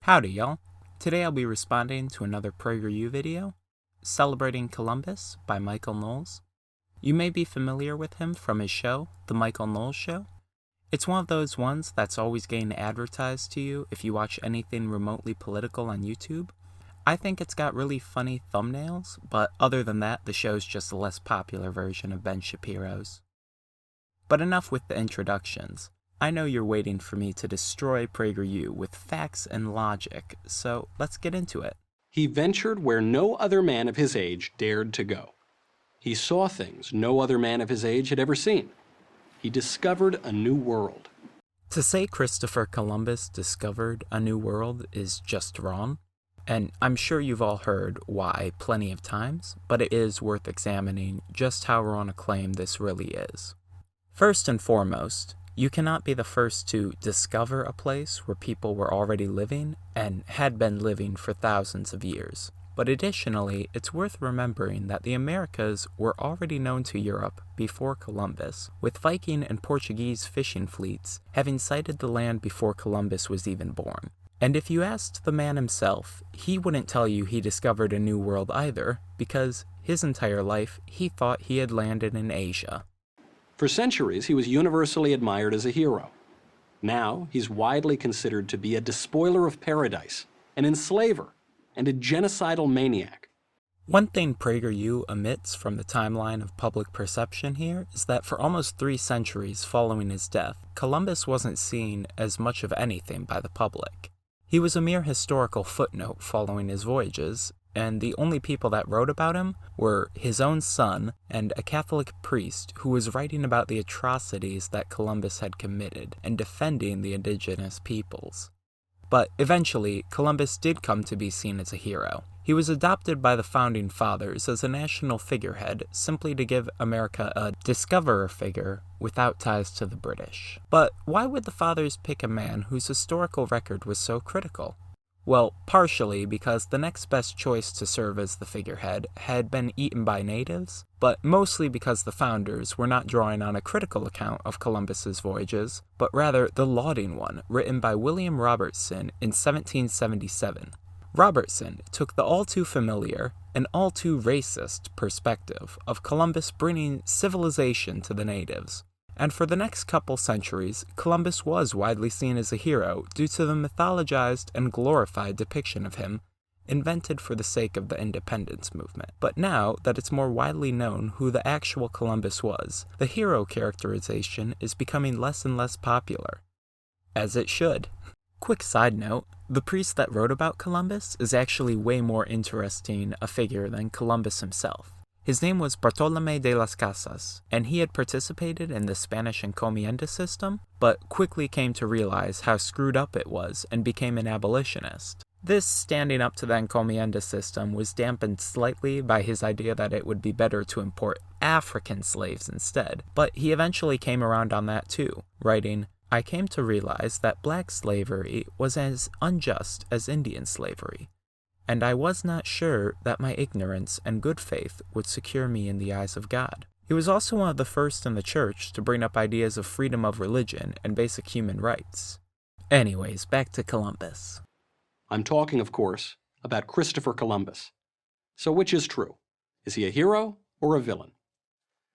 Howdy y'all! Today I'll be responding to another PragerU video, Celebrating Columbus by Michael Knowles. You may be familiar with him from his show, The Michael Knowles Show. It's one of those ones that's always getting advertised to you if you watch anything remotely political on YouTube. I think it's got really funny thumbnails, but other than that, the show's just a less popular version of Ben Shapiro's. But enough with the introductions. I know you're waiting for me to destroy PragerU with facts and logic, so let's get into it. He ventured where no other man of his age dared to go. He saw things no other man of his age had ever seen. He discovered a new world. To say Christopher Columbus discovered a new world is just wrong, and I'm sure you've all heard why plenty of times, but it is worth examining just how wrong a claim this really is. First and foremost, you cannot be the first to discover a place where people were already living and had been living for thousands of years. But additionally, it's worth remembering that the Americas were already known to Europe before Columbus, with Viking and Portuguese fishing fleets having sighted the land before Columbus was even born. And if you asked the man himself, he wouldn't tell you he discovered a new world either, because his entire life he thought he had landed in Asia. For centuries, he was universally admired as a hero. Now, he's widely considered to be a despoiler of paradise, an enslaver, and a genocidal maniac. One thing PragerU omits from the timeline of public perception here is that for almost 3 centuries following his death, Columbus wasn't seen as much of anything by the public. He was a mere historical footnote following his voyages, and the only people that wrote about him were his own son and a Catholic priest who was writing about the atrocities that Columbus had committed and defending the indigenous peoples. But eventually, Columbus did come to be seen as a hero. He was adopted by the Founding Fathers as a national figurehead simply to give America a discoverer figure without ties to the British. But why would the Fathers pick a man whose historical record was so critical? Well, partially because the next best choice to serve as the figurehead had been eaten by natives, but mostly because the founders were not drawing on a critical account of Columbus's voyages, but rather the lauding one written by William Robertson in 1777. Robertson took the all-too-familiar and all-too-racist perspective of Columbus bringing civilization to the natives. And for the next couple centuries, Columbus was widely seen as a hero due to the mythologized and glorified depiction of him invented for the sake of the independence movement. But now that it's more widely known who the actual Columbus was, the hero characterization is becoming less and less popular. As it should. Quick side note, the priest that wrote about Columbus is actually way more interesting a figure than Columbus himself. His name was Bartolomé de las Casas, and he had participated in the Spanish encomienda system, but quickly came to realize how screwed up it was and became an abolitionist. This standing up to the encomienda system was dampened slightly by his idea that it would be better to import African slaves instead, but he eventually came around on that too, writing, "I came to realize that black slavery was as unjust as Indian slavery. And I was not sure that my ignorance and good faith would secure me in the eyes of God." He was also one of the first in the church to bring up ideas of freedom of religion and basic human rights. Anyways, back to Columbus. I'm talking, of course, about Christopher Columbus. So which is true? Is he a hero or a villain?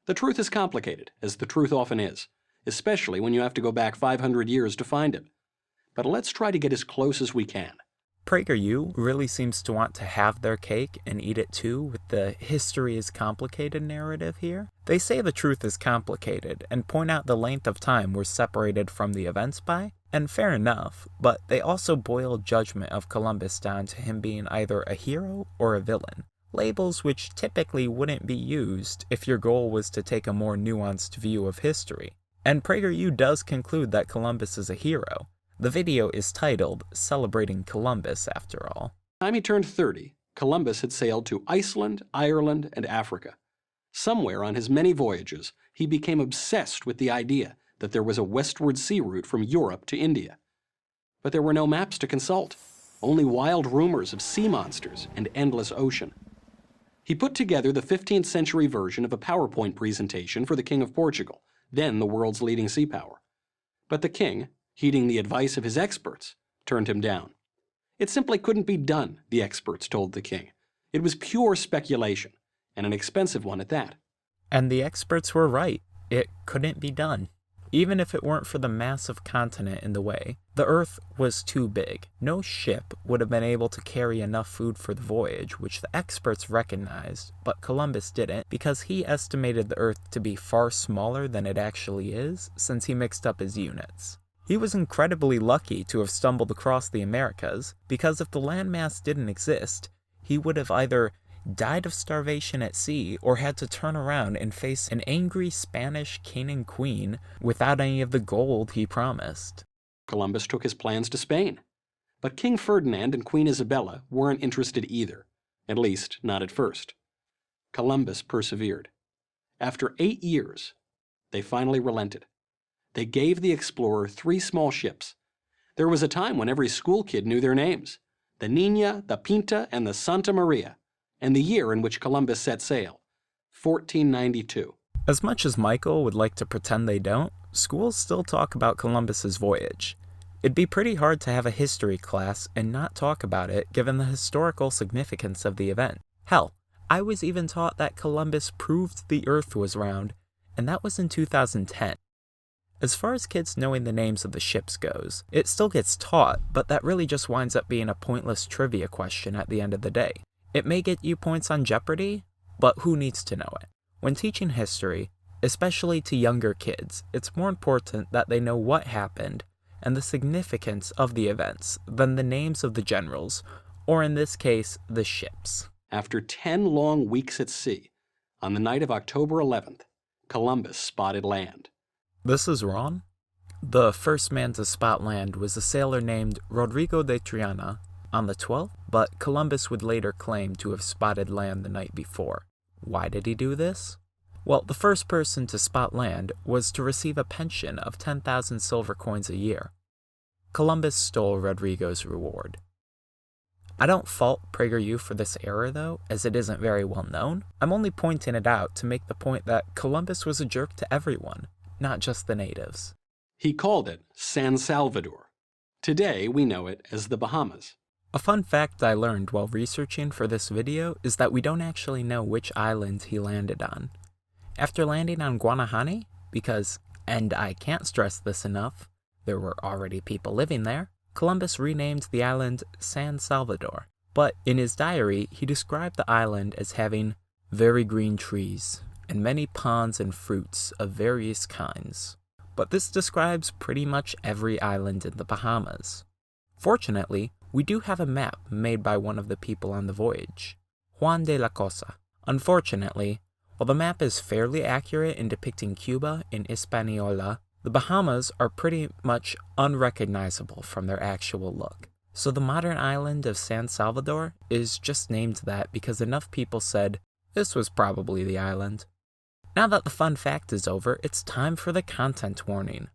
The truth is complicated, as the truth often is, especially when you have to go back 500 years to find it. But let's try to get as close as we can. PragerU really seems to want to have their cake and eat it too with the history is complicated narrative here. They say the truth is complicated and point out the length of time we're separated from the events by, and fair enough, but they also boil judgment of Columbus down to him being either a hero or a villain, labels which typically wouldn't be used if your goal was to take a more nuanced view of history. And PragerU does conclude that Columbus is a hero. The video is titled Celebrating Columbus, after all. By the time he turned 30, Columbus had sailed to Iceland, Ireland, and Africa. Somewhere on his many voyages, he became obsessed with the idea that there was a westward sea route from Europe to India. But there were no maps to consult, only wild rumors of sea monsters and endless ocean. He put together the 15th century version of a PowerPoint presentation for the King of Portugal, then the world's leading sea power. But the king, heeding the advice of his experts, turned him down. It simply couldn't be done, the experts told the king. It was pure speculation, and an expensive one at that. And the experts were right. It couldn't be done. Even if it weren't for the massive continent in the way, the Earth was too big. No ship would have been able to carry enough food for the voyage, which the experts recognized, but Columbus didn't because he estimated the Earth to be far smaller than it actually is, since he mixed up his units. He was incredibly lucky to have stumbled across the Americas, because if the landmass didn't exist, he would have either died of starvation at sea or had to turn around and face an angry Spanish king and queen without any of the gold he promised. Columbus took his plans to Spain. But King Ferdinand and Queen Isabella weren't interested either, at least not at first. Columbus persevered. After 8 years, they finally relented. They gave the explorer 3 small ships. There was a time when every school kid knew their names: the Niña, the Pinta, and the Santa Maria, and the year in which Columbus set sail, 1492. As much as Michael would like to pretend they don't, schools still talk about Columbus's voyage. It'd be pretty hard to have a history class and not talk about it given the historical significance of the event. Hell, I was even taught that Columbus proved the Earth was round, and that was in 2010. As far as kids knowing the names of the ships goes, it still gets taught, but that really just winds up being a pointless trivia question at the end of the day. It may get you points on Jeopardy, but who needs to know it? When teaching history, especially to younger kids, it's more important that they know what happened and the significance of the events than the names of the generals, or in this case, the ships. After 10 long weeks at sea, on the night of October 11th, Columbus spotted land. This is wrong. The first man to spot land was a sailor named Rodrigo de Triana on the 12th, but Columbus would later claim to have spotted land the night before. Why did he do this? Well, the first person to spot land was to receive a pension of 10,000 silver coins a year. Columbus stole Rodrigo's reward. I don't fault PragerU for this error though, as it isn't very well known. I'm only pointing it out to make the point that Columbus was a jerk to everyone, not just the natives. He called it San Salvador. Today we know it as the Bahamas. A fun fact I learned while researching for this video is that we don't actually know which island he landed on. After landing on Guanahani, because, and I can't stress this enough, there were already people living there, Columbus renamed the island San Salvador. But in his diary, he described the island as having very green trees and many ponds and fruits of various kinds. But this describes pretty much every island in the Bahamas. Fortunately, we do have a map made by one of the people on the voyage, Juan de la Cosa. Unfortunately, while the map is fairly accurate in depicting Cuba in Hispaniola, the Bahamas are pretty much unrecognizable from their actual look. So the modern island of San Salvador is just named that because enough people said this was probably the island. Now that the fun fact is over, it's time for the content warning.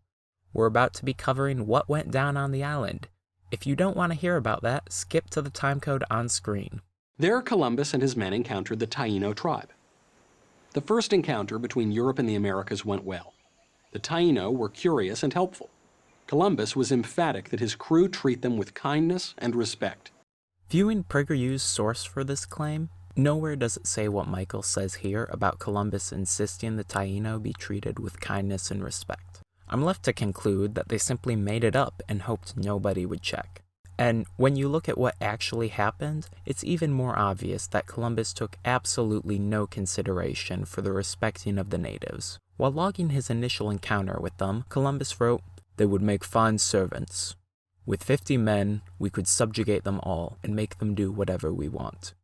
We're about to be covering what went down on the island. If you don't want to hear about that, skip to the timecode on screen. There Columbus and his men encountered the Taíno tribe. The first encounter between Europe and the Americas went well. The Taíno were curious and helpful. Columbus was emphatic that his crew treat them with kindness and respect. Viewing PragerU's source for this claim, nowhere does it say what Michael says here about Columbus insisting the Taíno be treated with kindness and respect. I'm left to conclude that they simply made it up and hoped nobody would check. And when you look at what actually happened, it's even more obvious that Columbus took absolutely no consideration for the respecting of the natives. While logging his initial encounter with them, Columbus wrote, "They would make fine servants. With 50 men, we could subjugate them all and make them do whatever we want."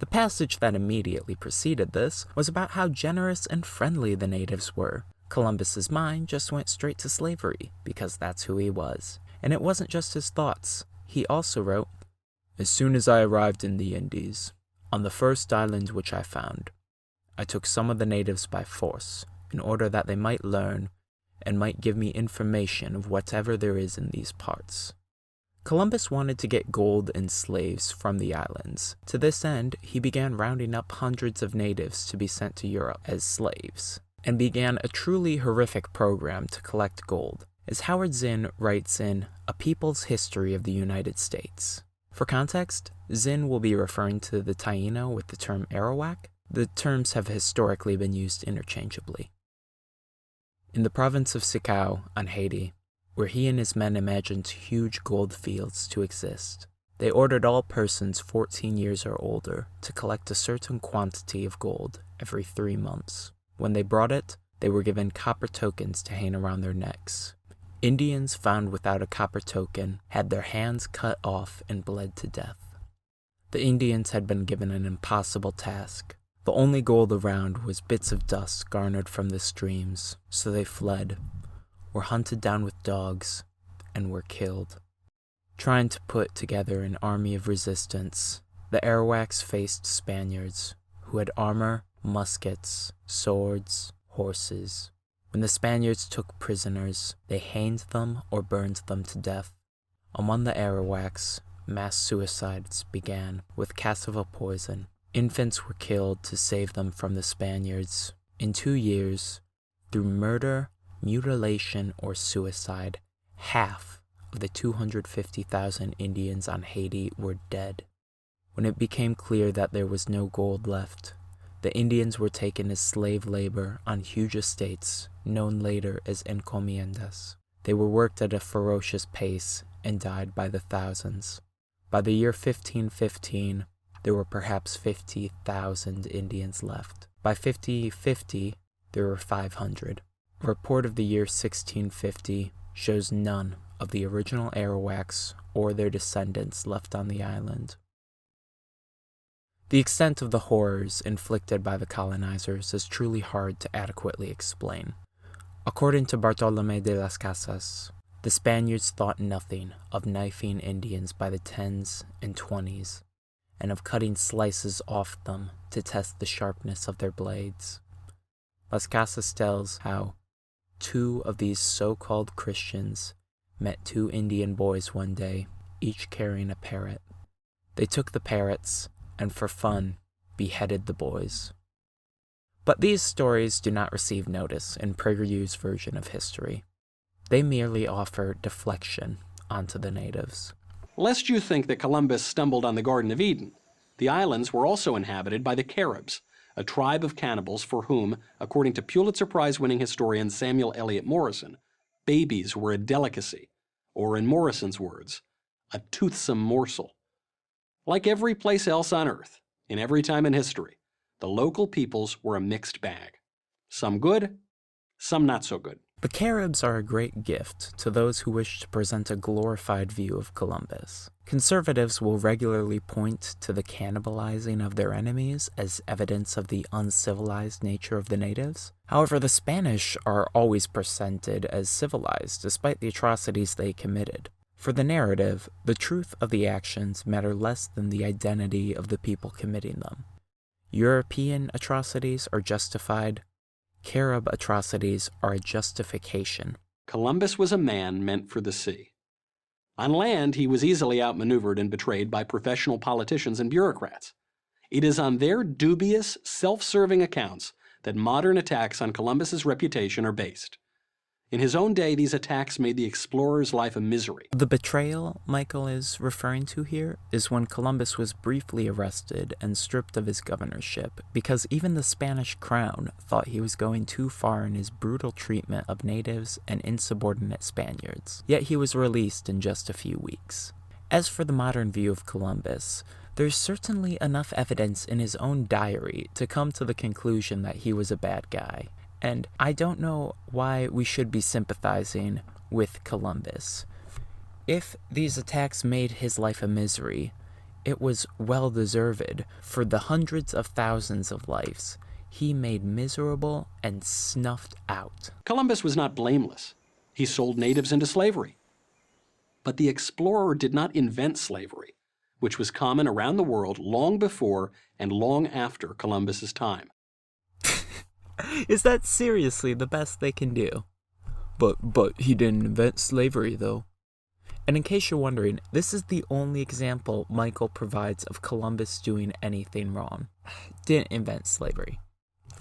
The passage that immediately preceded this was about how generous and friendly the natives were. Columbus's mind just went straight to slavery, because that's who he was. And it wasn't just his thoughts. He also wrote, "As soon as I arrived in the Indies, on the first island which I found, I took some of the natives by force, in order that they might learn, and might give me information of whatever there is in these parts." Columbus wanted to get gold and slaves from the islands. To this end, he began rounding up hundreds of natives to be sent to Europe as slaves, and began a truly horrific program to collect gold. As Howard Zinn writes in A People's History of the United States, For context, Zin will be referring to the Taino with the term Arawak. The terms have historically been used interchangeably. In the province of Sicao on Haiti, where he and his men imagined huge gold fields to exist, they ordered all persons 14 years or older to collect a certain quantity of gold every 3 months. When they brought it, they were given copper tokens to hang around their necks. Indians found without a copper token had their hands cut off and bled to death. The Indians had been given an impossible task. The only gold around was bits of dust garnered from the streams, so they fled, were hunted down with dogs, and were killed. Trying to put together an army of resistance, the Arawaks faced Spaniards, who had armor, muskets, swords, horses. When the Spaniards took prisoners, they hanged them or burned them to death. Among the Arawaks, mass suicides began with cassava poison. Infants were killed to save them from the Spaniards. In 2 years, through murder, mutilation, or suicide, half of the 250,000 Indians on Haiti were dead. When it became clear that there was no gold left, the Indians were taken as slave labor on huge estates, known later as encomiendas. They were worked at a ferocious pace and died by the thousands. By the year 1515, there were perhaps 50,000 Indians left. By 1550, there were 500. A report of the year 1650 shows none of the original Arawaks or their descendants left on the island. The extent of the horrors inflicted by the colonizers is truly hard to adequately explain. According to Bartolomé de las Casas, the Spaniards thought nothing of knifing Indians by the 10s and 20s, and of cutting slices off them to test the sharpness of their blades. Las Casas tells how 2 of these so-called Christians met 2 Indian boys one day, each carrying a parrot. They took the parrots and for fun beheaded the boys. But these stories do not receive notice in PragerU's version of history. They merely offer deflection onto the natives. Lest you think that Columbus stumbled on the Garden of Eden, the islands were also inhabited by the Caribs, a tribe of cannibals for whom, according to Pulitzer Prize-winning historian Samuel Eliot Morison, babies were a delicacy, or in Morison's words, a toothsome morsel. Like every place else on Earth, in every time in history, the local peoples were a mixed bag. Some good, some not so good. The Caribs are a great gift to those who wish to present a glorified view of Columbus. Conservatives will regularly point to the cannibalizing of their enemies as evidence of the uncivilized nature of the natives. However, the Spanish are always presented as civilized despite the atrocities they committed. For the narrative, the truth of the actions matter less than the identity of the people committing them. European atrocities are justified. Carib atrocities are a justification. Columbus was a man meant for the sea. On land, he was easily outmaneuvered and betrayed by professional politicians and bureaucrats. It is on their dubious, self-serving accounts that modern attacks on Columbus's reputation are based. In his own day, these attacks made the explorer's life a misery. The betrayal Michael is referring to here is when Columbus was briefly arrested and stripped of his governorship because even the Spanish crown thought he was going too far in his brutal treatment of natives and insubordinate Spaniards. Yet he was released in just a few weeks. As for the modern view of Columbus, there's certainly enough evidence in his own diary to come to the conclusion that he was a bad guy. And I don't know why we should be sympathizing with Columbus. If these attacks made his life a misery, it was well-deserved for the hundreds of thousands of lives he made miserable and snuffed out. Columbus was not blameless. He sold natives into slavery. But the explorer did not invent slavery, which was common around the world long before and long after Columbus's time. Is that seriously the best they can do? But he didn't invent slavery, though. And in case you're wondering, this is the only example Michael provides of Columbus doing anything wrong. Didn't invent slavery.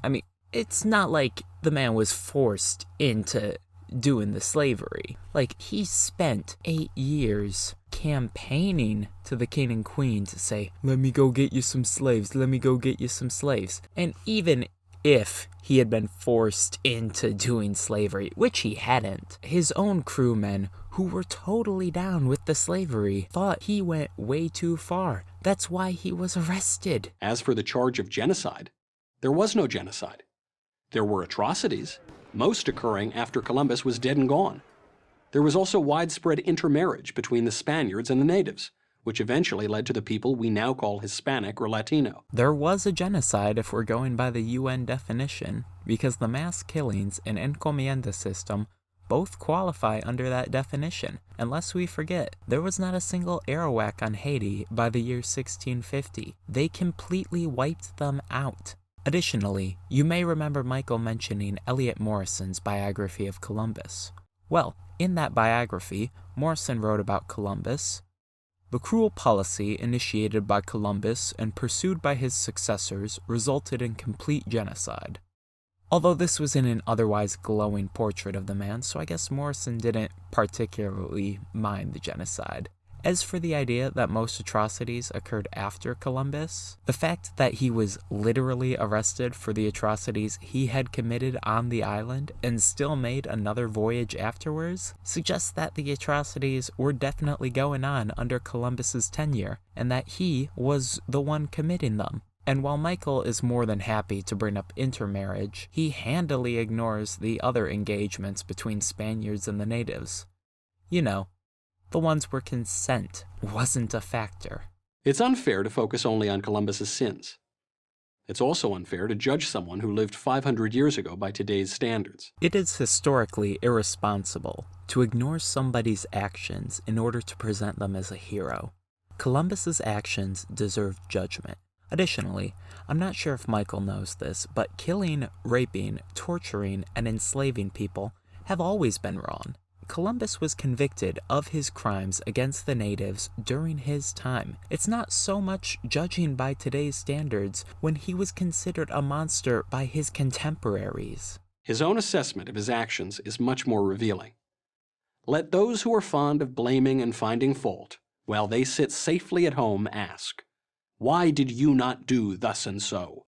I mean, it's not like the man was forced into doing the slavery. Like, he spent 8 years campaigning to the king and queen to say, let me go get you some slaves, let me go get you some slaves. And even if he had been forced into doing slavery, which he hadn't, his own crewmen, who were totally down with the slavery, thought he went way too far. That's why he was arrested. As for the charge of genocide, there was no genocide. There were atrocities, most occurring after Columbus was dead and gone. There was also widespread intermarriage between the Spaniards and the natives, which eventually led to the people we now call Hispanic or Latino. There was a genocide if we're going by the UN definition, because the mass killings and encomienda system both qualify under that definition. And lest we forget, there was not a single Arawak on Haiti by the year 1650. They completely wiped them out. Additionally, you may remember Michael mentioning Eliot Morrison's biography of Columbus. Well, in that biography, Morrison wrote about Columbus. The cruel policy initiated by Columbus and pursued by his successors resulted in complete genocide. Although this was in an otherwise glowing portrait of the man, so I guess Morrison didn't particularly mind the genocide. As for the idea that most atrocities occurred after Columbus, the fact that he was literally arrested for the atrocities he had committed on the island and still made another voyage afterwards suggests that the atrocities were definitely going on under Columbus's tenure, and that he was the one committing them. And while Michael is more than happy to bring up intermarriage, he handily ignores the other engagements between Spaniards and the natives. You know, the ones where consent wasn't a factor. It's unfair to focus only on Columbus's sins. It's also unfair to judge someone who lived 500 years ago by today's standards. It is historically irresponsible to ignore somebody's actions in order to present them as a hero. Columbus's actions deserve judgment. Additionally, I'm not sure if Michael knows this, but killing, raping, torturing, and enslaving people have always been wrong. Columbus was convicted of his crimes against the natives during his time. It's not so much judging by today's standards when he was considered a monster by his contemporaries. His own assessment of his actions is much more revealing. Let those who are fond of blaming and finding fault, while they sit safely at home, ask, why did you not do thus and so?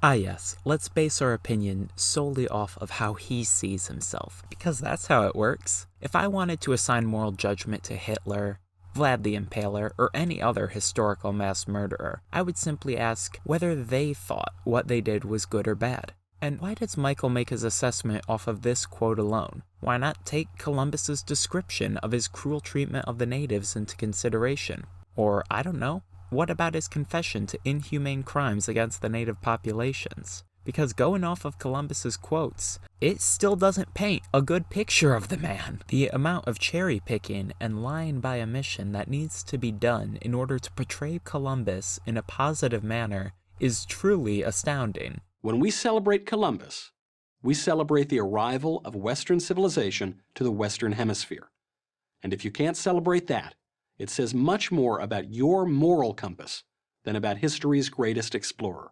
Ah yes, let's base our opinion solely off of how he sees himself, because that's how it works. If I wanted to assign moral judgment to Hitler, Vlad the Impaler, or any other historical mass murderer, I would simply ask whether they thought what they did was good or bad. And why does Michael make his assessment off of this quote alone? Why not take Columbus's description of his cruel treatment of the natives into consideration? Or, I don't know, what about his confession to inhumane crimes against the native populations? Because going off of Columbus's quotes, it still doesn't paint a good picture of the man. The amount of cherry picking and lying by omission that needs to be done in order to portray Columbus in a positive manner is truly astounding. When we celebrate Columbus, we celebrate the arrival of Western civilization to the Western Hemisphere. And if you can't celebrate that, it says much more about your moral compass than about history's greatest explorer.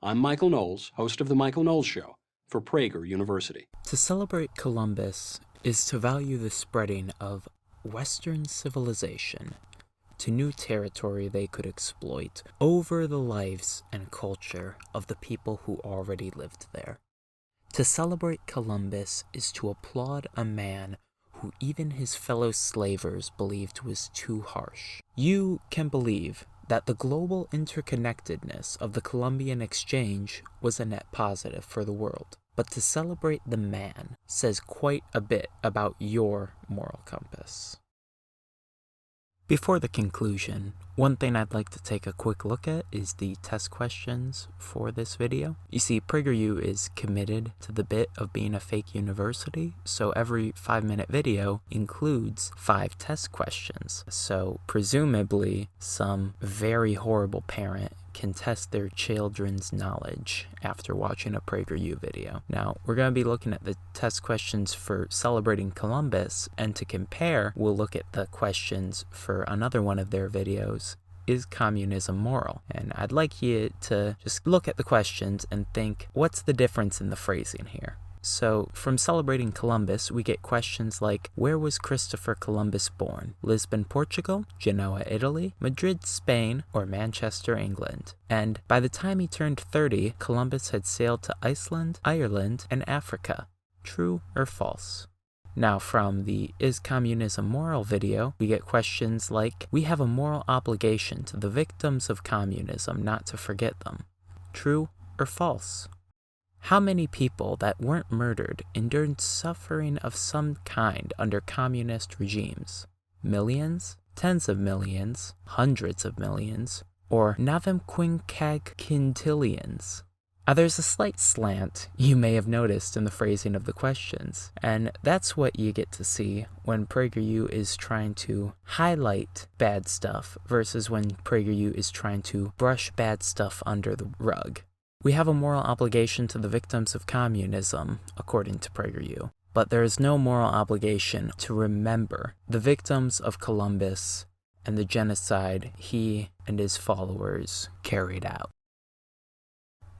I'm Michael Knowles, host of The Michael Knowles Show for Prager University. To celebrate Columbus is to value the spreading of Western civilization to new territory they could exploit over the lives and culture of the people who already lived there. To celebrate Columbus is to applaud a man who even his fellow slavers believed was too harsh. You can believe that the global interconnectedness of the Columbian Exchange was a net positive for the world, but to celebrate the man says quite a bit about your moral compass. Before the conclusion, one thing I'd like to take a quick look at is the test questions for this video. You see, PragerU is committed to the bit of being a fake university, so every 5-minute video includes 5 test questions. So presumably, some very horrible parent can test their children's knowledge after watching a PragerU video. Now, we're going to be looking at the test questions for celebrating Columbus, and to compare, we'll look at the questions for another one of their videos, Is Communism Moral? And I'd like you to just look at the questions and think, what's the difference in the phrasing here? So, from celebrating Columbus, we get questions like, where was Christopher Columbus born? Lisbon, Portugal, Genoa, Italy, Madrid, Spain, or Manchester, England? And by the time he turned 30, Columbus had sailed to Iceland, Ireland, and Africa. True or false? Now, from the Is Communism Moral video, we get questions like, we have a moral obligation to the victims of communism not to forget them. True or false? How many people that weren't murdered endured suffering of some kind under communist regimes? Millions? Tens of millions? Hundreds of millions? Or navem quincag quintillions? There's a slight slant you may have noticed in the phrasing of the questions, and that's what you get to see when PragerU is trying to highlight bad stuff versus when PragerU is trying to brush bad stuff under the rug. We have a moral obligation to the victims of communism, according to PragerU, but there is no moral obligation to remember the victims of Columbus and the genocide he and his followers carried out.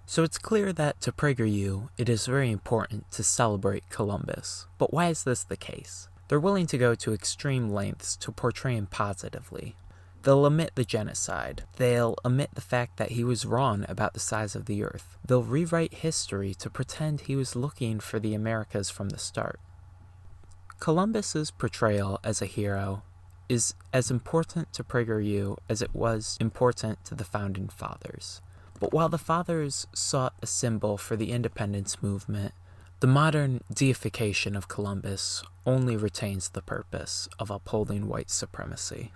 So it's clear that to PragerU, it is very important to celebrate Columbus. But why is this the case? They're willing to go to extreme lengths to portray him positively. They'll omit the genocide. They'll omit the fact that he was wrong about the size of the earth. They'll rewrite history to pretend he was looking for the Americas from the start. Columbus's portrayal as a hero is as important to PragerU as it was important to the founding fathers. But while the fathers sought a symbol for the independence movement, the modern deification of Columbus only retains the purpose of upholding white supremacy.